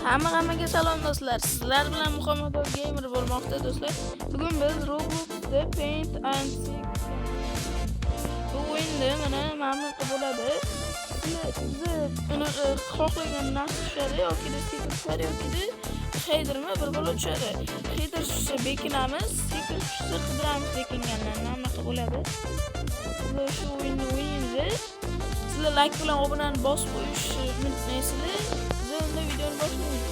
Hammaga salom do'stlar. Sizlar bilan Muhammad Gamer bo'lmoqda do'stlar. Bugun biz Robloxda Paint and Seek bu o'yinda mana mamnun bo'ladi. Sizni uni xohlagan narsa tushadi yoki sekretslar yoki headermi bir bola tushadi. Header tushsa bekinamiz, sekret tushsa qidiramiz bekinganlarni mamnun bo'ladi. Sizlar shu o'yinni o'ynaysiz. Sizlar like bilan obunani bosib qo'yishni unutmaysizlar. Unda videoni boshlaymiz.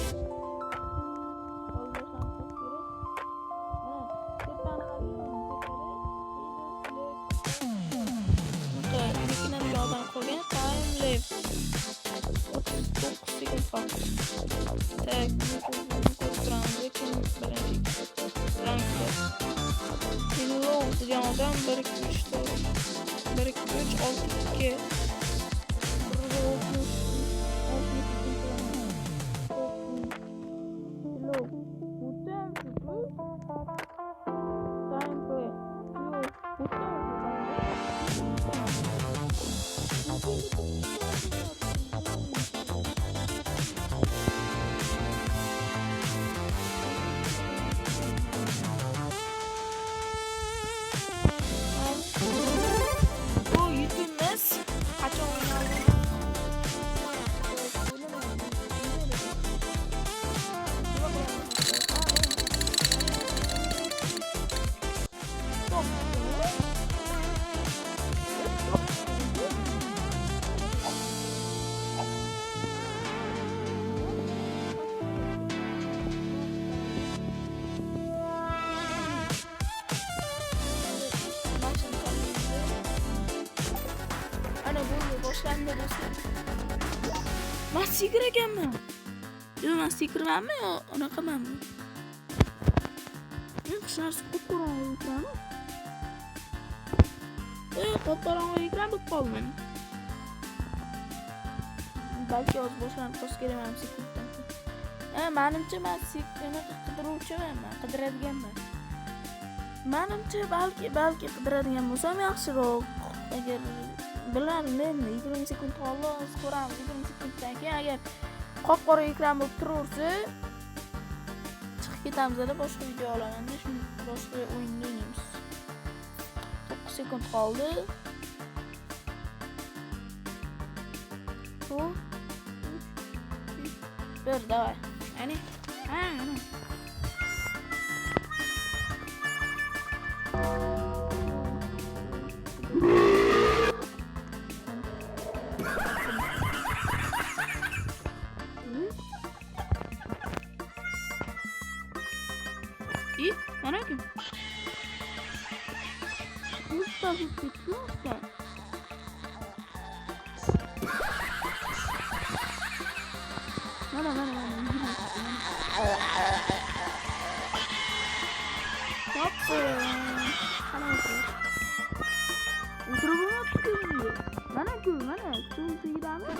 Boshlandı do'stlar. Men seekir ekanman. Yo, men seekirmanmi yo unaqamanmi? Men qisharsi qop-qorong'i ekranmi? Qop-qorong'i ekran bo'lib qoldi. Balki o'z boshlanib qolish kerakman seekirdan. Menimcha men seekirni qidiruvchiman, qidiradiganman. Menimcha balki qidiradigan bo'lsam yaxshiroq. Agar bilaman, 20 sekund xolos ko'ramiz. 20 sekunddan keyin agar qop-qora ekran bo'lib turaversa, chiqib ketamiz-da, boshqa video olaman. Shuni boshqa o'yinni o'ynaymiz. 9 sekund qoldi. Bu 1 davay. Ya'ni mana kim? Usta usta. Mana. Hoppa. Uydurma tutuyor. Mana. Suv tegirami?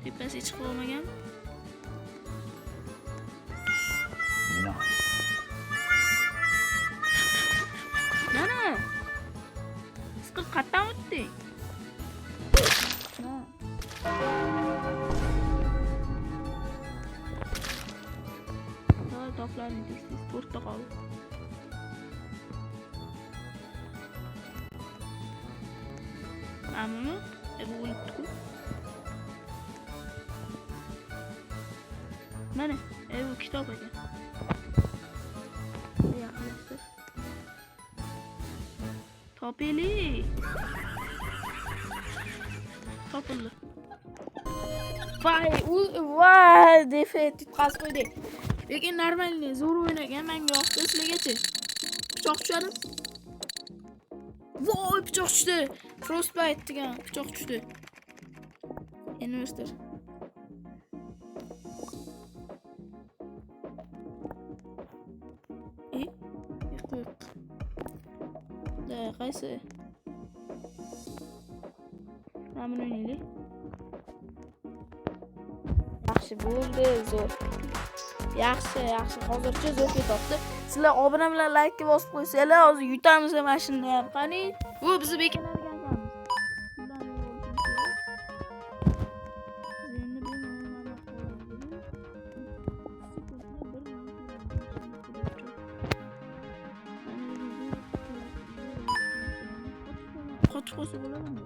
Tepasi chiqib olmagan. Mana. Siz qayerdan o'tding? Toplarni tez portaqol. Ammo bu o'libdi-ku. Mana bu kitob ekan. Yaxshi. Topili. Topildi. Vay, defet tutqaz qo'ydi. Lekin normalniy zo'r o'ynagan, menga yoqdi sizlargacha. Pichoq tushadi. Voy, pichoq tushdi. Frostbite degan pichoq tushdi. Investor. Yo'q. Da, qaysi? Mana o'ynaylik. Yaxshi bo'ldi, zo'r. Yaxshi. Hozircha zo'r ketibdi. Sizlar obuna bilan like bosib qo'ysanglar, hozir yutamiz mana shuni ham. Qani, bu bizni bekanadigan ekanmiz. Qotib qolsa bo'ladimi?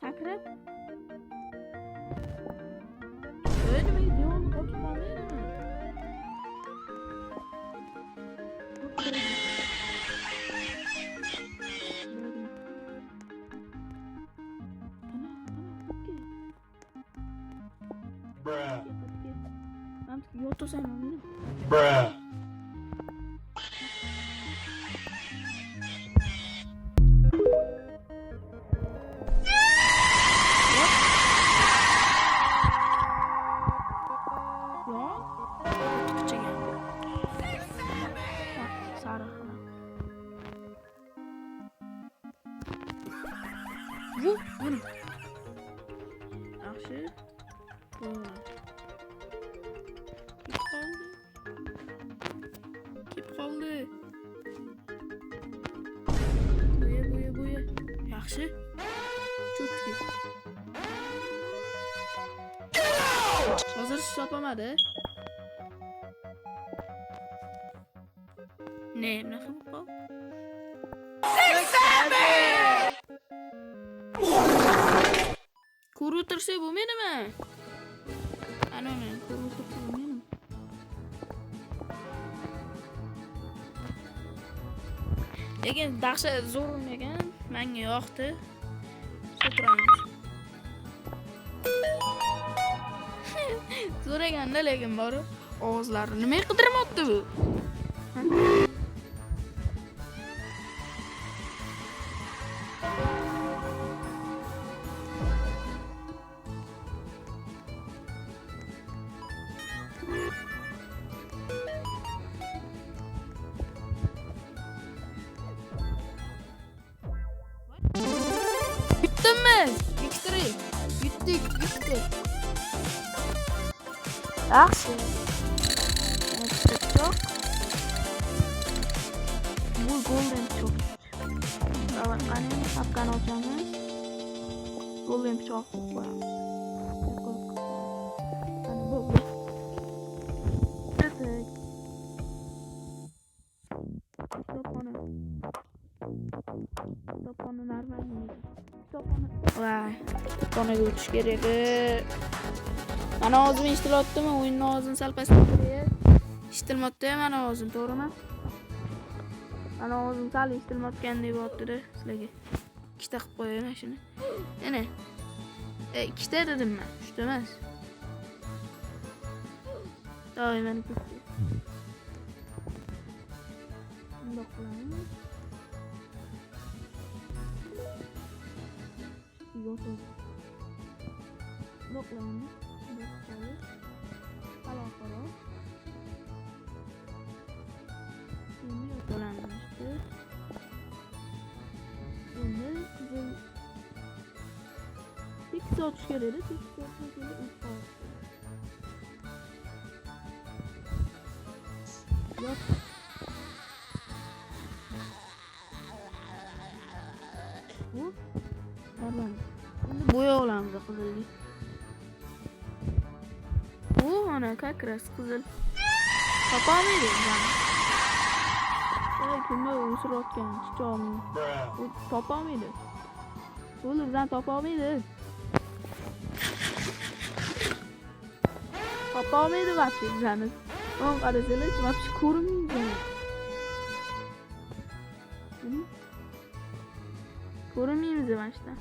Sakrab. Öyle mi gidiyorsun? Oturmalıyım mı? Bruh. Yoto sen onu. Bruh. Bu bunu. Yaxshi. Kep qoldi. Bo'ya. Yaxshi. Cho'tki. Hozir topamadi. Ne, nima qilib qoldi? Kurutursa bo'lmaydimi? Ana, kurutursa bo'lmaydimi? Lekin dahshat zo'r o'ynagan, menga yoqdi. So'raymiz. Zo'r ekanda, lekin bor og'izlari nima qidirmoqdi bu? Bittimiz. Bittik. Yaxshi. Çok. Bu golden çok. Davul qani tapkan olacağız. Golden çok koyalım. Qani bo'ldi. Toponi normal. Vay. To'g'ri o'tish kerak. Mana o'zim eshitilyaptimi? O'yinni ovozini sal pasaytirib. Eshitilyapti, mana ovozim, to'g'rimi? Mana ovozim sal eshitilyapgandek bo'lyapti-da sizlarga. Ikkita qilib qo'yaman mana shuni. Mana. Ikkita dedim men, uchta emas. To'g'ri, meni ketdi. Bundoq qilamiz. Yo'q. Doklamamız. Kalafara. Şimdi dolanmıştır. Şimdi bizim tek saat çıkarırız. Tek saat çıkarırız. 3 saat. Yok. Bu tamam. Şimdi boya olamiz qizilga. Bu mana как раз qizil. Topolmaydi bizani. Kimni o'sirayotgan chiqoqni. Bruh. U topolmaydi. Buni bizani topolmaydi. Topolmaydi вообще bizani. Он qarasanglar вообще ko'rinmaydi. Ko'rinmaymiz mana shunda.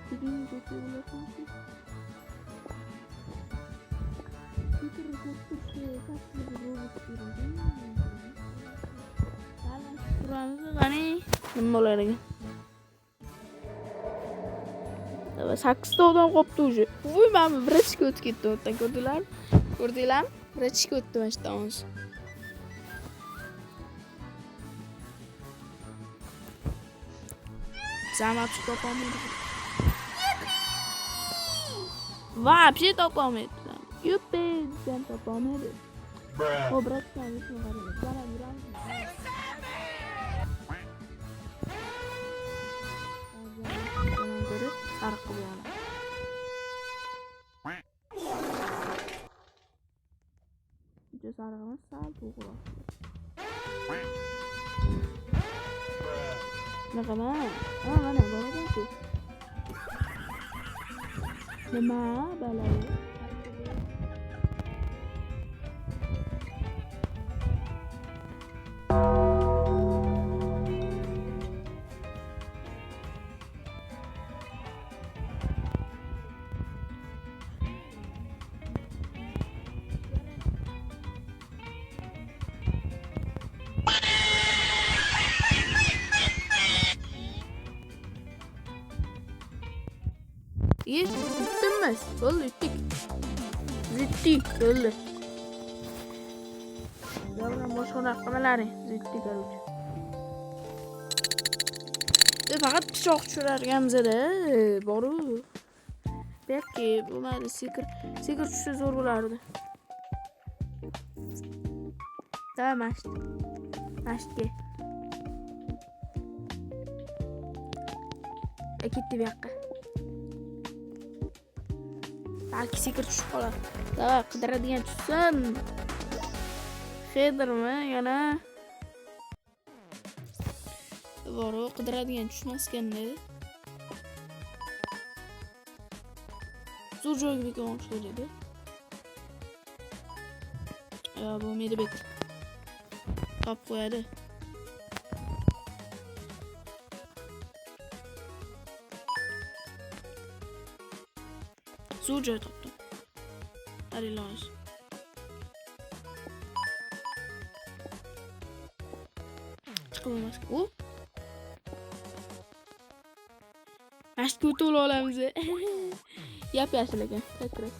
Gidin götürüyorsun. Qani nima bo'ladi ekan? 8 ta odam qolibdi уже. Voy, men birinchiga o'tib ketdim. O'tdan ko'rdinglarmi? Ko'rdinglarmi? Birinchiga o'tdim mana shu tamoz. Zamap topolmaydi. Вообще topolmaydi. Yupi, sen topolmaydi. Bruh. O bratkan ismi qarang. Bana yuramiz. Ko'rib, sariq qilib olaman. Juda sariq emas, sal to'g'ri. Bunaqa emas. Mana boraman-ku. Nima balay? Yes, bitmez. Oldu, bittik. Zittik, öldü. Yavrum boş konakmaları. Zittik öldü. Fakat çok çürerken bize de boru. Belki bu madde sikir düşse zor bulardı. Tamam açtı. Açtı. Gitti bir dakika. Belki sikir düşüp qolar. Tamam, qidiradigan tushsin. Qidirmi yana? Boro qidiradigan tushmasganda. Zo'r joyga bekor olishlar edi. Ya bo'lmaydi bet. Topib qo'yadi. Zo'r joy topdim. Hadi iloji. Chiqolmas. U Mashq o'tib olamiz. Yap-yashil ekan. Sakras.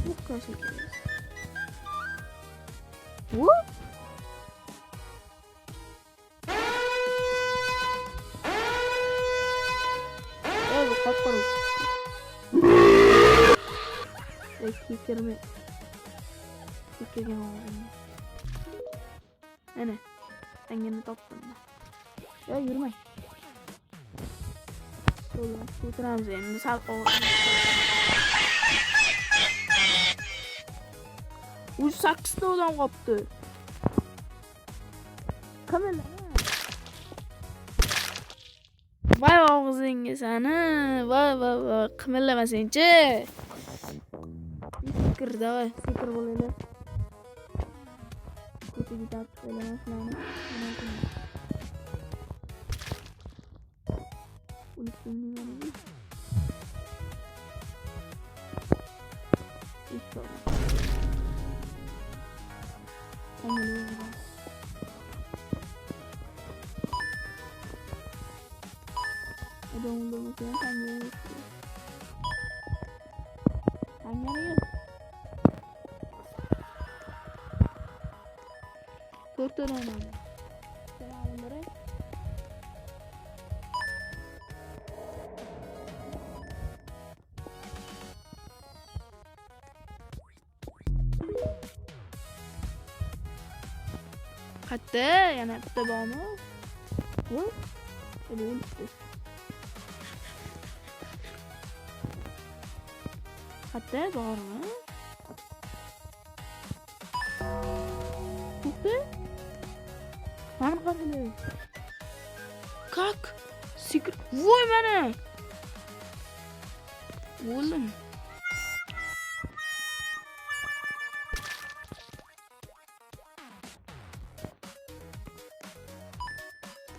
Bu qancha kerak? Bu qop-qora. Kekirme. Kekirgan oldum. Ana. Hangini topdim. Ya yurmay. To'g'ri, o'tiramiz endi sal og'ir. U 8 ta odam qopti. Qamala. Voy og'zingga sani. Voy qimillamasang-chi. Fikr davay, fikr bo'laylik. Ko'chaga tartib qo'ylamaslarni. Unisini mana. İnşallah. Anlıyorum. Ada untuk musim panjang itu. Panjang ya. Turun mana? Selam beri. Hatta yana bitta bormi? Bu o'libdi. Hatta bormi? Bitti. Mana qarang. Как? Sikir. Voy mana. O'ldim.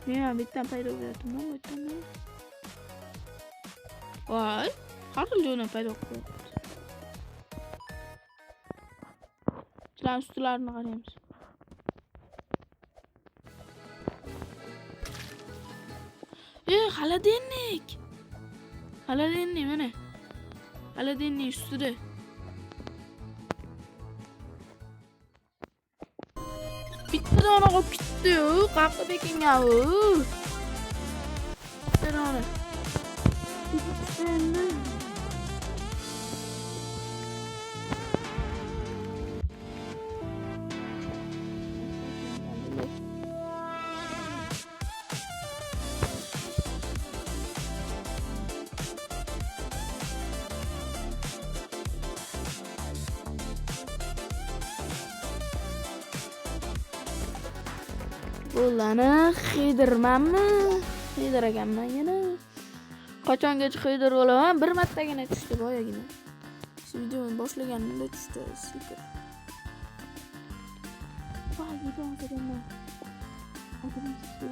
Ya, bittan paydo bo'lyapti. Nima o'tdi? Voy, har xil joydan paydo bo'lyapti. Sizlar ustlarini qaraymiz. Xaladennik. Xaladennik mana. Xaladennik ustida. Bitta dona qolib ketdi-yu, qayerga bekingan-u? Bitta dona. Ularni qidirmanmi? Qidiraganman yana. Qachongacha qidir bo'laman? Bir martagina tushdi boyagina. Shu videoni boshlaganimda tushdi stiker. Voy, video olganman. Adrim tushdi.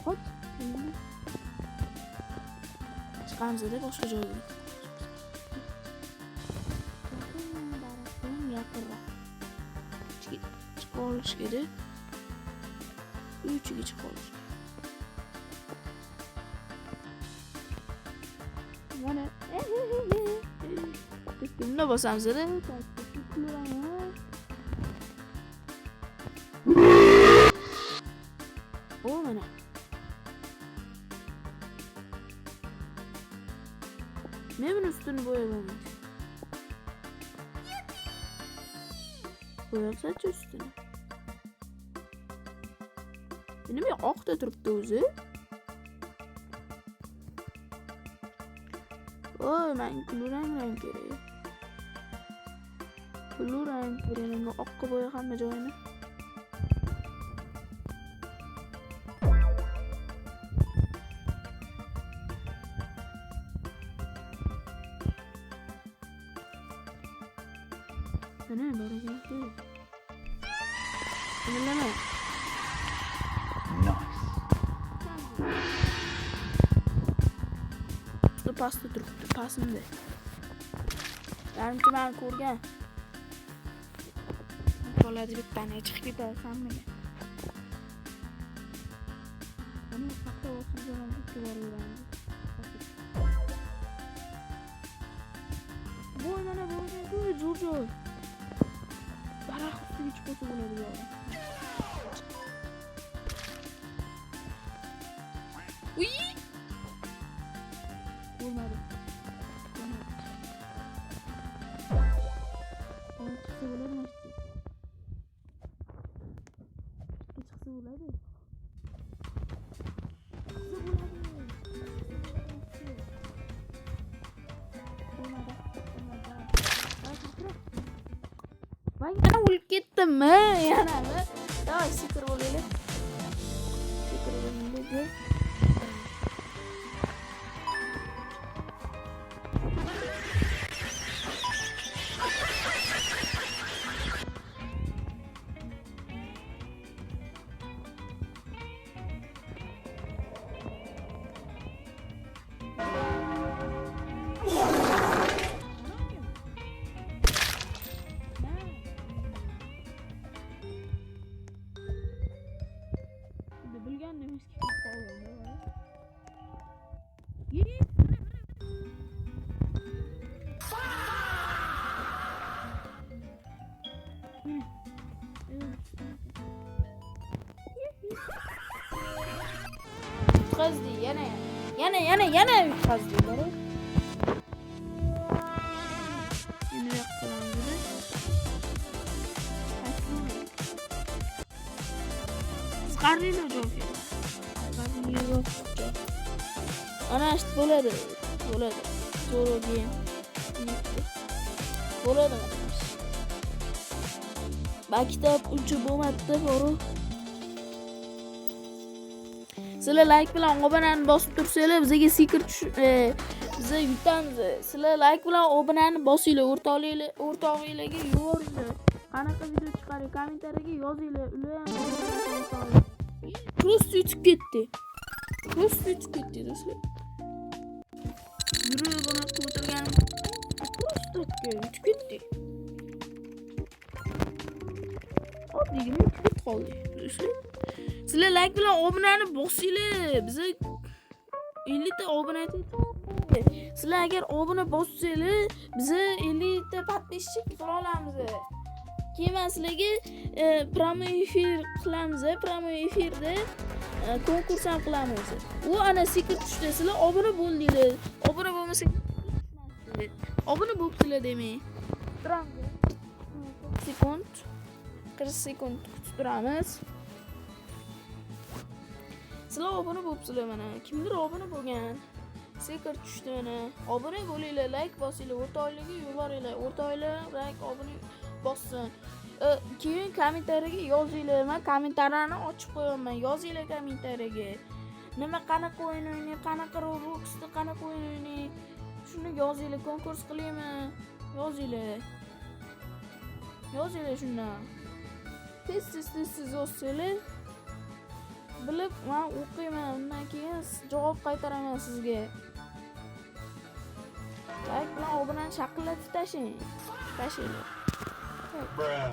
Qoch. Chiqamizda boshqa joyga. Çıkolish kerak. Uchiga chiqolish. Mana. Bunda bosamizda. O mana. Men buni ustini bo'yaman. Bo'yasa-chi ustini. Nima oqda turibdi o'zi? Voy, men kulrang kerak. Kulrang kerak. Oqqa bo'ya hamma joyini. Mana barakallah. Nima? Pasta turibdi, pasmda. Yarimchi men ko'rgan. Qoladi bittani chiqib ketadi hammaga. Mana paxta o'sizdan ikki bor yuradi. Voy, mana bu jo'jo'y. Daraxt ustiga chiqib bo'ladi yo'q. Uy! Olmadı. Çıksa olur mu işte? Çıksa olur mu? Vay, yana o'lib ketdimmi? Yanami? Davay, stiker bo'laylik. Stiker bo'laylik. Bilgandim eski qoldi. Yutqazdi yana yutqazdilar. barriylar javob beradi. Barriylar yo'q. Ana işte bo'ladi. So'ragan. Bo'ladi. Maktab uncha bo'lmadi, Farruh. Sizlar like bilan obunani bosib tursanglar, bizga secret biza yutamiz. Sizlar like bilan obunani bosinglar, o'rtog'inglarga yuboringlar. Qanaqa video chiqaring, kommentariyaga yozinglar. Ular ham просто yutib ketdi do'stlar. Yurib buni o'tirgan просто yutib ketdi. Oddiygina yutib qoldi do'stlar. Sizlar like bilan obunani bosinglar. Biza 50 ta obuna aytdik. Sizlar agar obuna bossanglar, biza 50 ta подписчик qila olamiz. Keyin sizlarga prямой efir qilamiz. Prямой efirda konkurs ham qilamiz. U ana secret tushdi. Sizlar obuna bo'ldinglar. Obuna bo'lmasangiz obuna bo'libsizlar demak. Turamiz. 40 sekund kutib turamiz. Sizlar obuna bo'libsizlar mana. Kimdir obuna bo'lgan. Secret tushdi mana. Obuna bo'linglar, like bosinglar, o'rtoqlarga yuboringlar. O'rtoqlar like obuna bossin. Keyin kommentariyaga yozinglar. Men kommentarlarni ochib qo'yaman. Yozinglar kommentariyaga. Nima qanaqa o'yin o'ynayman, qanaqa Robloxda qanaqa o'yin o'ynayman. Shuni yozinglar, konkurs qilaymi? Yozinglar. Shundan. Tez yozsanglar, bilib men o'qiyman. Undan keyin javob qaytaraman sizga. Like bilan obunani shaqillatib tashinglar. Bruh.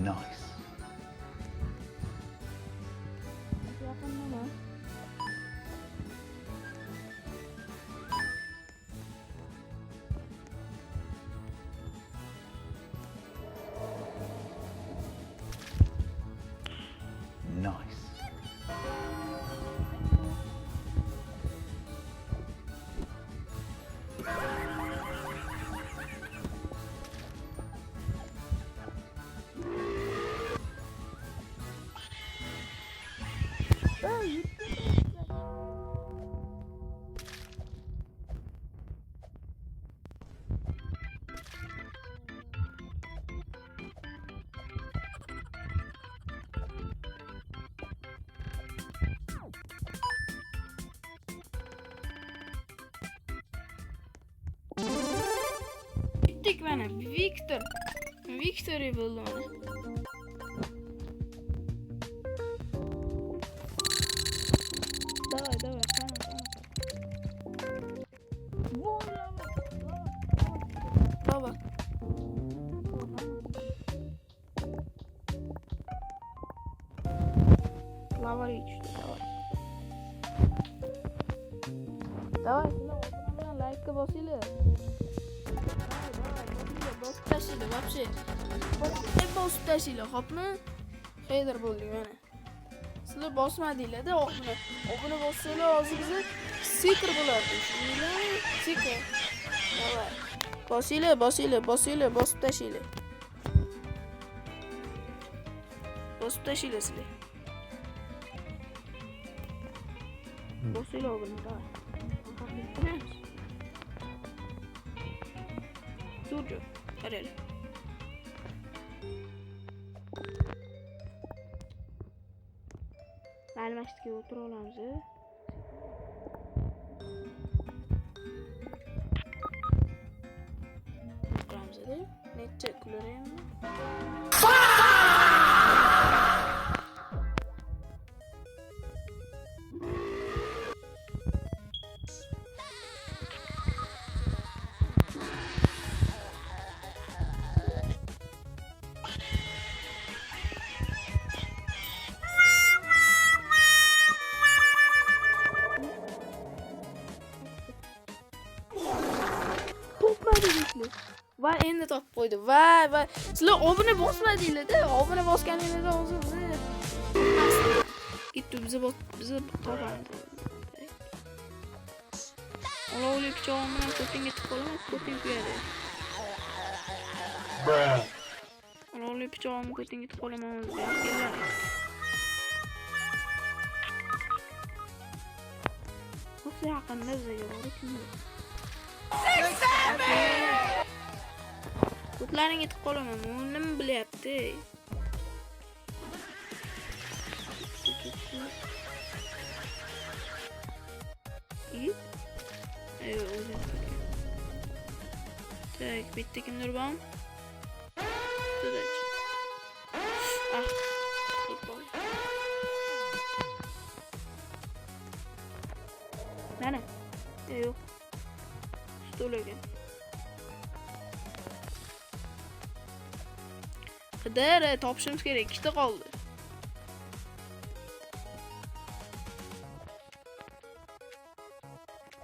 Nice. Nice. Bittik mana. Victor bo'ldi mana. Давай, qana. Baba. Lavaga tushdi, Давай, sizlar like bosinglar. Bosib tashinglar, вообще. Bosib tashinglar, xo'pmi? Xeyr bo'ldik mana. Sizlar bosmadinglar-da, obuna bossanglar hozir bizga stiker bo'ladi. Stiker. Davay. Bosinglar, bosib tashinglar. Bosib tashinglar sizlar. Bosinglar obuna, davay. Surcu. Qaraylik. Ma'lumotga o'tira olamiz. Qilamiz-da. Necha kularaymi? Va endi topib qo'ydi. Va sizlar obuna bosmadinglar-da. Obuna bosganingizda hozir gitti bizni topamiz. Olovli pichog'im bilan ko'tingga tiqib qolaman, ko'ting kuyadi. Bruh. Olovli pichog'imni ko'tingga tiqib qolaman hozir. Kellar. O'zi yaqinda bizga borib Ko'tlaring yetib qolaman. U nima bilyapti? Tak, bitti kimdir bor? Tudach. Futbol. Mana. Yo'q. Stolaga. Qidir, topishimiz kerak. Ikkita qoldi.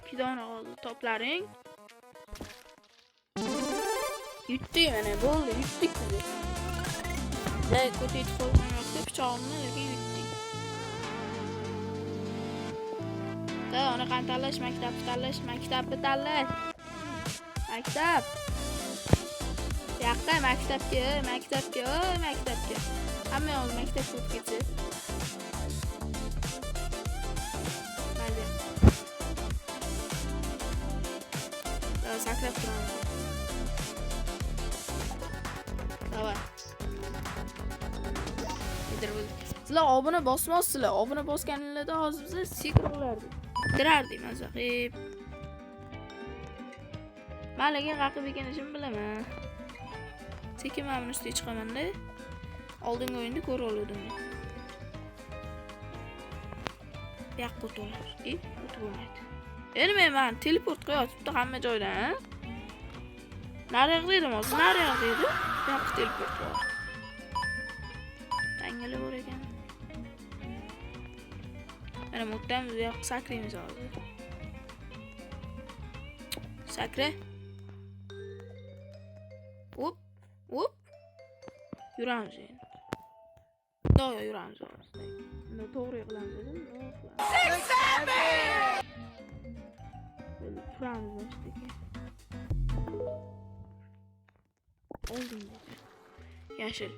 Ikkidona qoldi. Toplaring. Yutdik mana, bo'ldi, yutdik biz. Ko'tayib qo'ygan yo'qsa pichog'imni lekin yutdik. Ona qani tanlash, maktabni tanlash, maktabni tanlash. Maktab. Yoqqa maktabga. Hamma yo'q maktabga o'tib ketasiz. Mayli. Sakrab turaman. Davay. Sizlar obuna bosmazsizlar. Obuna bosganingizda hozir biz sekr qilardik. Bitirardik mazaqib. Men lekin raqib ekanini bilaman. Sekin men ustiga chiqaman-da. Oldingi o'yinda ko'ra oldim. Bu yoqqa o'tolamiz. O'tolmaydi. Endi men teleport qo'yatibdi hamma joydan. Nariyoq deydim hozir, nariyoq deydi. Bu yoqqa teleport bor. Tangala bor ekan. Mana muttamiz bu yoqqa sakraymiz hozir. Sakra. Hop. Yuramiz endi. Do'yo yuramiz hozir. Buni to'g'ri qilamiz dedim. Turamiz boshidagi. Oldim dedi. Yashil.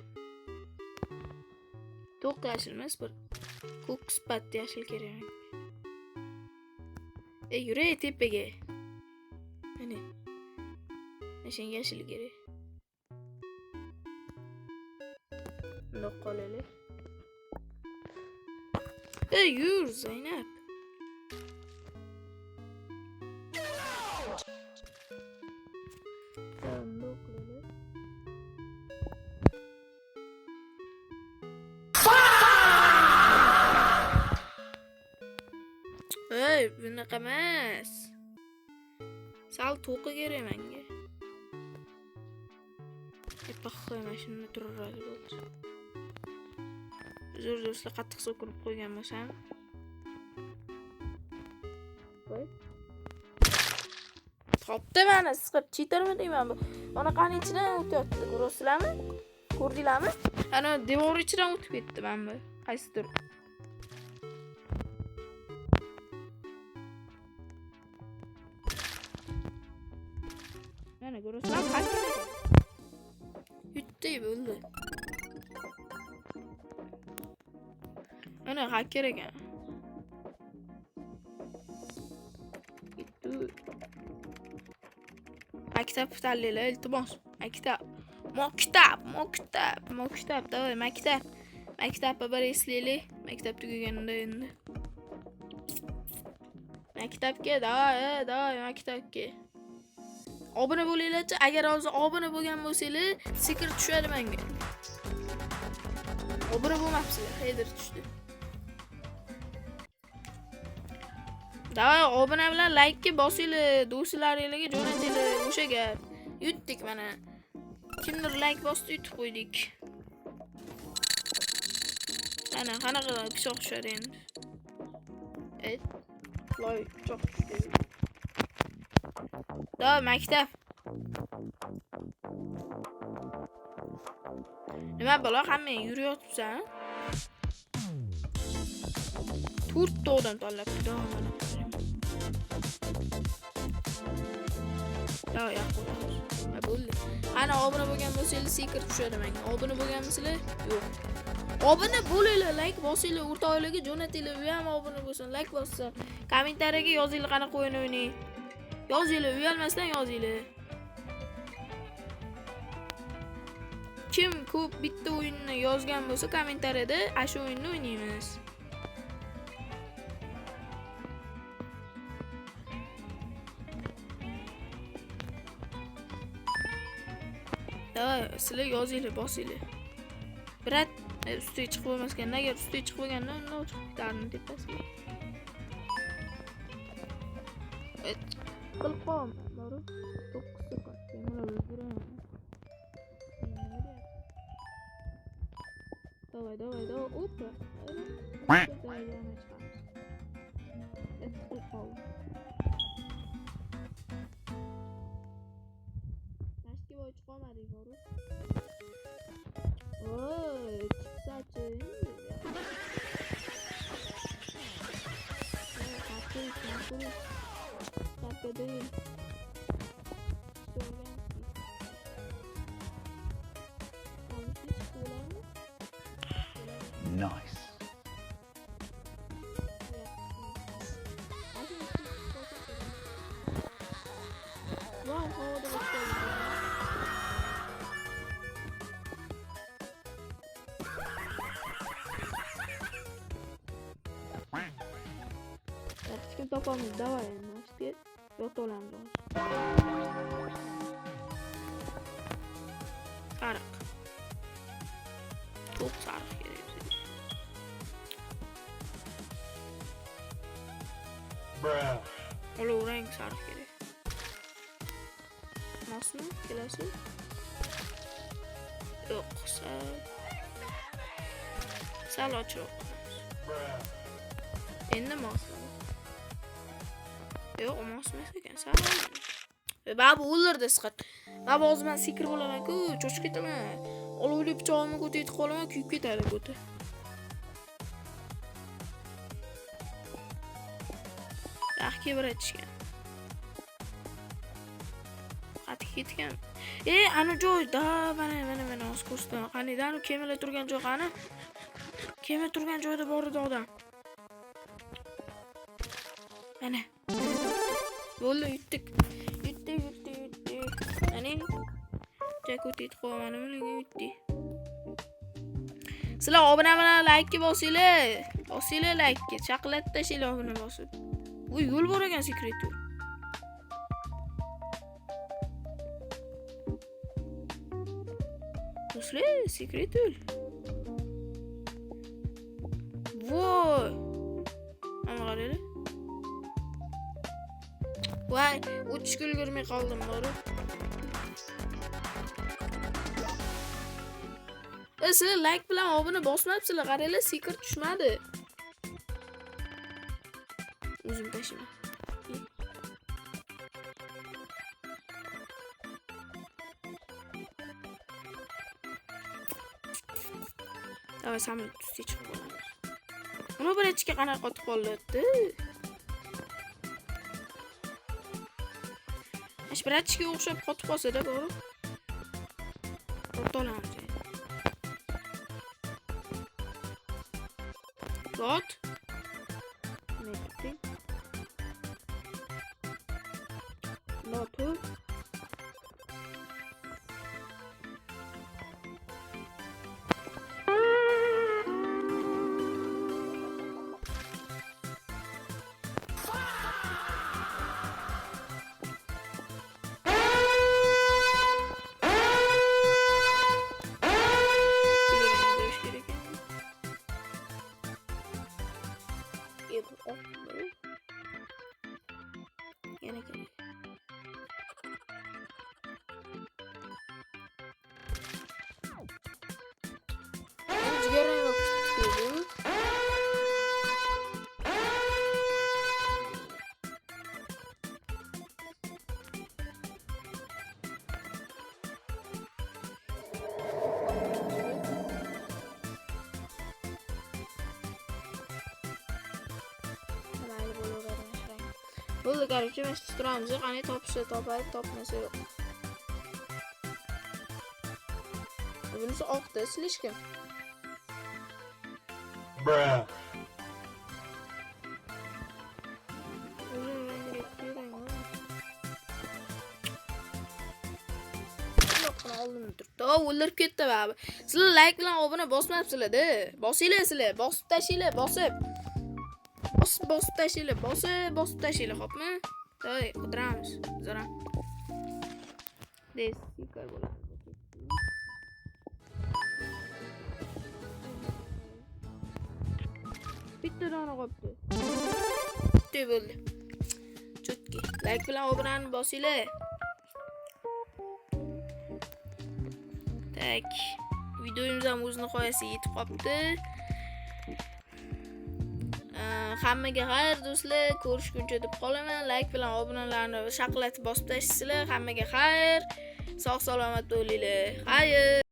To'q yashil emas, bir ko'k spat yashil kerak. Yuray tepaga. Mana. Mashina yashil kerak. Bundoq qolaylik. Yur Zaynab. Bunaqa emas. Sal to'qi kerak menga. Paxoy mashinani turaradi bo'ldi. Zo'r qattiq so'kinib qo'ygan bo'lsam. Qo'y. Topdi mana siqib cheatermi deyman bu. Mana qani ichidan o'tyapti, ko'rasizlarmi? Ko'rdinglarmi? Ana devor ichidan o'tib ketdi men bu. Qaysidir. Mana ko'rasizlar, hacker ekan. Yutdi bo'ldi. Ana hacker ekan. maktab tanlaylar, iltimos. Maktab. Davay, maktab. Maktabga borasizlar. Maktab tugaganda endi. Maktabga, davay, maktabga. Obuna bo'linglar-chi. Agar hozir obuna bo'lgan bo'lsanglar, secret tushadi menga. Obuna bo'lmabsizlar, haydir tushdi. Davay, obuna bilan like bosinglar, do'stlaringizga jo'natinglar. O'sha gap. Yutdik mana. Kimdir like bosdi, yutib qo'ydik. Ana, qanaqa pichoq tushadi endi. Loy pichoq tushdi. Da, maktab. Nima bo'la, hamma yuriyotibsan? 4 ta odam tanlabdi, da mana. Da, yo'q. Bo'ldi. Ana obuna bo'lgan bo'lsangiz secret tushadi menga. Obuna bo'lganmisizlar? Yo'q. Obuna bo'linglar, like bosinglar, o'rtoqlarga jo'natinglar. U ham obuna bo'lsin, like bossin. Kommentariyaga yozinglar qanaqa o'yin o'ynang. Yozinglar, uyalmasdan yozinglar. Kim ko'p bitta o'yinni yozgan bo'lsa, kommentariyada shu o'yinni o'ynaymiz. Sizlar yozinglar, bosinglar. Brat ustiga chiqib bo'lmasganda, agar ustiga chiqib bo'lganda, unda o'tib ketardim tepasiga. Qilib qo'yam. To'g'ri. 9 sekund. Yana o'ldiraman. Davay. Oppa. Nice. Kim topamiz, davay endi. Ashga yotolamiz. Sariq. Çok sariq kerak. Bruh. Olov rang sariq kerak. Mosmi? Kelasi? Yo'q, sal ochroq. Endi mosmi? Yo'q, mosmas ekan, sal. Baba o'ldirdi siqat. Baba o'zimdan sikir bo'laman-ku, cho'chib ketaman. Olovli pichog'imni ko'tarib qolaman, kuyib ketadi ko'ta. Yaxki bir aytishgan. Qatib ketgan. Ana joyda, mana o'z ko'rsataman. Qaniydi, ana kemalar turgan joy qani? Kema turgan joyda bor edi odam. Mana. Bo'ldi, yutdik. Ani jakutit qo'ymanimni yutdik. Sizlar obuna bilan like bosinglar. Bosinglar like, chaqlat tashinglar obuna bosib. Bu yo'l bor ekan secret yo'l. Do'stlar, secret yo'l. Voy. Mana qaranglar. Voy, o'tishga ulgurmay qoldim, bori. Sizlar like bilan obuna bosmabsizlar, qaranglar, secret tushmadi. O'zim tashima. Davay, samolyot ustiga chiqib qolamiz. Uni bir ichga qanaqa qotib qoldi. Ashbiratishga o'xshab qotib qolsa-da, bori. O'tolamiz. Got. Notu. Edi, oqdi. Yana kerak. Jigarrang bo'lib ketdi bu. Bo'ldi, короче, mana shu turamiz. Qani topishni topmasa yo'q. Bunisi oqda silishgan. Bruh. Oldimda turibdi. O'ldirib ketdi baba. Sizlar like bilan obuna bosmayapsizlar-da. Bosinglar sizlar, bosib tashinglar, bosib. Bosib tashinglar, bosib tashinglar, xo'pmi? To'y, qidiramiz. Bizlar. Des, yukar bo'ladi. Bitta dona qolibdi. Bitta bo'ldi. Chutki. Like bilan obunani bosinglar. Tak. Videomiz ham o'z nihoyasiga yetib qopti. Hammaga xayr do'stlar, ko'rishguncha deb qolaman. Like bilan obunalarni shaqlatib bosib tashlaysizlar. Hammaga xayr. Sog' salomat bo'linglar. Xayr.